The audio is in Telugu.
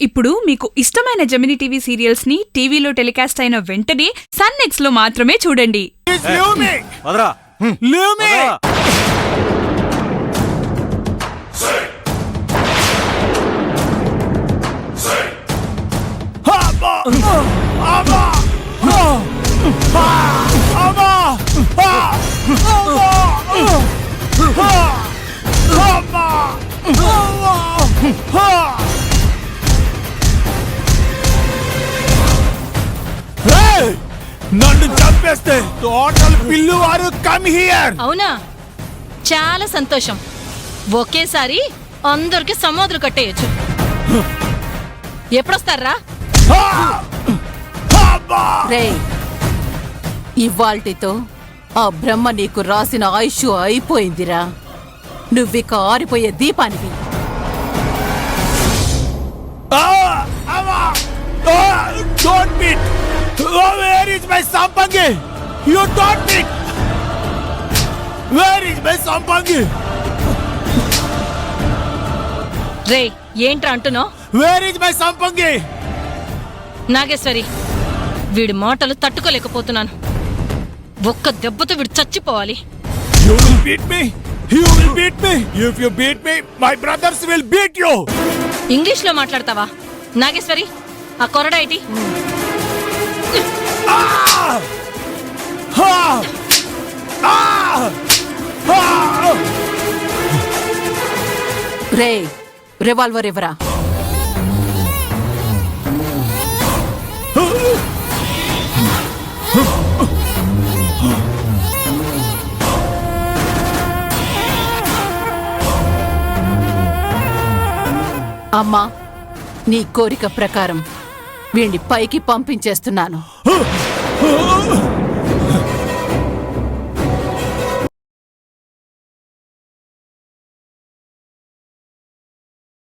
ఇప్పుడు మీకు ఇష్టమైన జెమినీ టీవీ సీరియల్స్ ని టీవీలో టెలికాస్ట్ అయిన వెంటనే సన్ నెక్స్ట్ లో మాత్రమే చూడండి. నన్ను చంపేస్తే టోటల్ బిల్లు వారు కమ్ హియర్. అవునా, చాలా సంతోషం. ఒకేసారి అందరికి సమాధులు కట్టేయచ్చు. ఎప్పుడొస్తారా? ఇవాల్టితో ఆ బ్రహ్మ నీకు రాసిన ఆయుష్ అయిపోయిందిరా. నువ్విక ఆరిపోయే దీపానివి. Don't beat! Where is my Sampangi? You don't beat! Where is my Sampangi? రే, ఏంట్రా అంటున్నావు? Where is my Sampangi? Nageswari, వీడి మాటలు తట్టుకోలేకపోతున్నాను. ఒక్క దెబ్బతో వీడు చచ్చిపోవాలి. You will beat me? You will beat me? If you beat me, my brothers will beat you! English లో మాట్లాడతావా? నాగేశ్వరి, ఆ కొరడా ఏంటి? రే, రివాల్వర్ ఇవ్వరా. అమ్మా, నీ కోరిక ప్రకారం వీణ్ణి పైకి పంపించేస్తున్నాను.